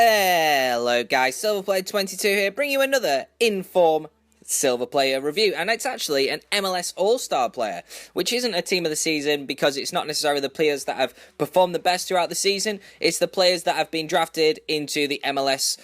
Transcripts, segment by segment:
Hello guys, SilverPlayer22 here, bringing you another Inform Silver Player review, and it's actually an MLS All-Star player, which isn't a team of the season because it's not necessarily the players that have performed the best throughout the season. It's the players that have been drafted into the MLS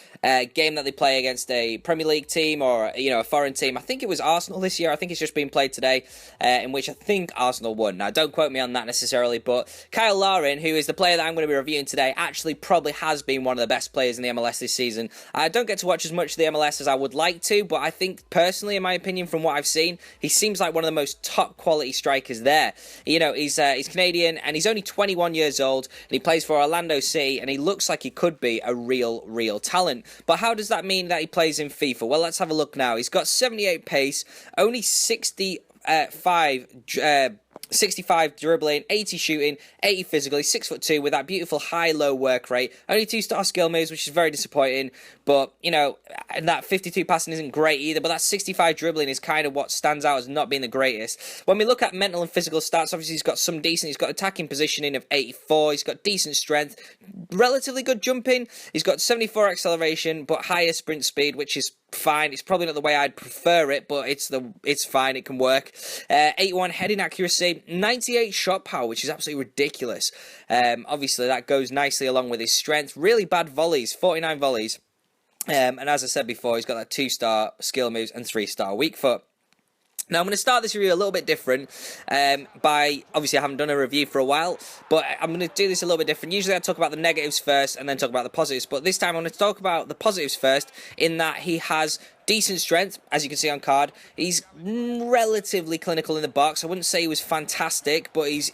game that they play against a Premier League team or a foreign team. I think it was Arsenal this year. I think it's just been played today, in which I think Arsenal won. Now, don't quote me on that necessarily, but CYLE LARIN, who is the player that I'm going to be reviewing today, actually probably has been one of the best players in the MLS this season. I don't get to watch as much of the MLS as I would like to, but I think personally, in my opinion, from what I've seen, he seems like one of the most top quality strikers there. He's Canadian and he's only 21 years old and he plays for Orlando City and he looks like he could be a real talent. But how does that mean that he plays in FIFA? Well, let's have a look now. He's got 78 pace, only 65 dribbling, 80 shooting, 80 physical. He's 6'2" with that beautiful high-low work rate. Only 2-star skill moves, which is very disappointing. But, and that 52 passing isn't great either. But that 65 dribbling is kind of what stands out as not being the greatest. When we look at mental and physical stats, obviously he's got some decent. He's got attacking positioning of 84. He's got decent strength, relatively good jumping. He's got 74 acceleration, but higher sprint speed, which is fine. It's probably not the way I'd prefer it, but it's fine. It can work. 81 heading accuracy, 98 shot power, which is absolutely ridiculous. Obviously, that goes nicely along with his strength. Really bad volleys, 49 volleys. And as I said before, he's got that 2-star skill moves and 3-star weak foot. Now, I'm going to start this review a little bit different obviously I haven't done a review for a while, but I'm going to do this a little bit different. Usually I talk about the negatives first and then talk about the positives, but this time I'm going to talk about the positives first, in that he has decent strength, as you can see on card. He's relatively clinical in the box. I wouldn't say he was fantastic, but he's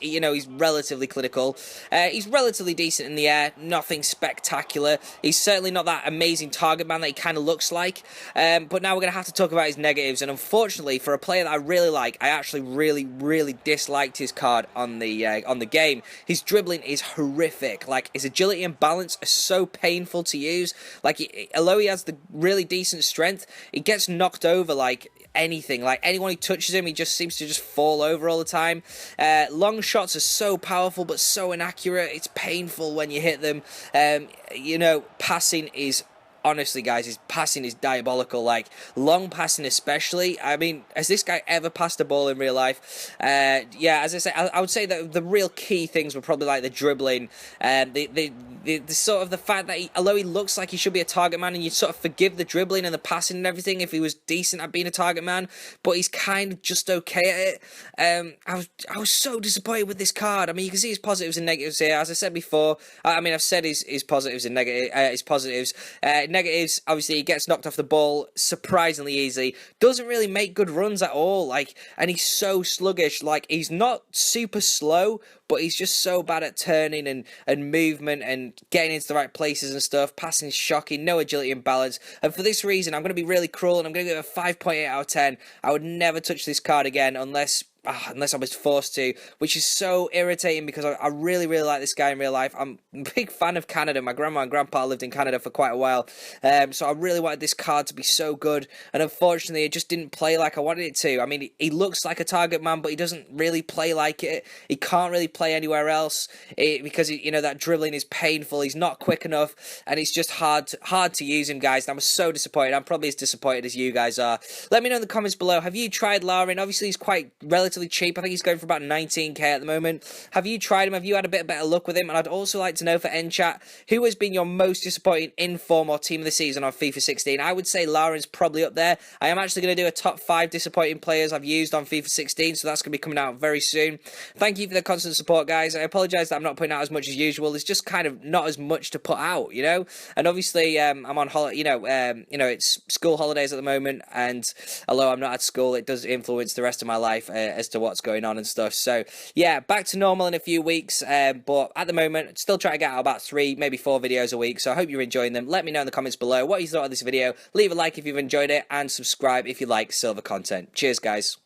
relatively clinical. He's relatively decent in the air, nothing spectacular. He's certainly not that amazing target man that he kind of looks like. But now we're going to have to talk about his negatives, and unfortunately, for a player that I really like, I actually really disliked his card on the game. His dribbling is horrific. Like, his agility and balance are so painful to use. Like, although he has the really decent strength, he gets knocked over like anything. Like, anyone who touches him, he just seems to just fall over all the time. Long shots are so powerful but so inaccurate. It's painful when you hit them. Passing is... Honestly, guys, his passing is diabolical. Like, long passing especially. I mean, has this guy ever passed a ball in real life? Yeah, as I say, I would say that the real key things were probably like the dribbling, the sort of the fact that although he looks like he should be a target man, and you'd sort of forgive the dribbling and the passing and everything if he was decent at being a target man, but he's kind of just okay at it. I was so disappointed with this card. I mean, you can see his positives and negatives here. As I said before, I've said his positives and his positives. Negatives, obviously, he gets knocked off the ball surprisingly easy. Doesn't really make good runs at all. Like, and he's so sluggish. Like, he's not super slow, but he's just so bad at turning and movement and getting into the right places and stuff. Passing is shocking. No agility and balance. And for this reason, I'm going to be really cruel and I'm going to give it a 5.8 out of 10. I would never touch this card again unless I was forced to, which is so irritating because I really like this guy in real life. I'm a big fan of Canada. My grandma and grandpa lived in Canada for quite a while, so I really wanted this card to be so good, and unfortunately it just didn't play like I wanted it to. I mean, he looks like a target man, but he doesn't really play like it. He can't really play anywhere else because that dribbling is painful. He's not quick enough, and it's just hard to use him, guys. And I'm so disappointed. I'm probably as disappointed as you guys are. Let me know in the comments below. Have you tried Larin? Obviously, he's quite relatively cheap. I think he's going for about 19k at the moment. Have you tried him? Have you had a bit better luck with him? And I'd also like to know for Chat, who has been your most disappointing inform or team of the season on FIFA 16? I would say Larin's probably up there. I am actually going to do a top 5 disappointing players I've used on FIFA 16, so that's going to be coming out very soon. Thank you for the constant support, guys. I apologise that I'm not putting out as much as usual. There's just kind of not as much to put out, And obviously, I'm on holiday. It's school holidays at the moment, and although I'm not at school, it does influence the rest of my life as to what's going on and stuff. So yeah, back to normal in a few weeks, but at the moment still trying to get out about 3 maybe 4 videos a week, so I hope you're enjoying them. Let me know in the comments below what you thought of this video. Leave a like if you've enjoyed it and subscribe if you like silver content. Cheers, guys.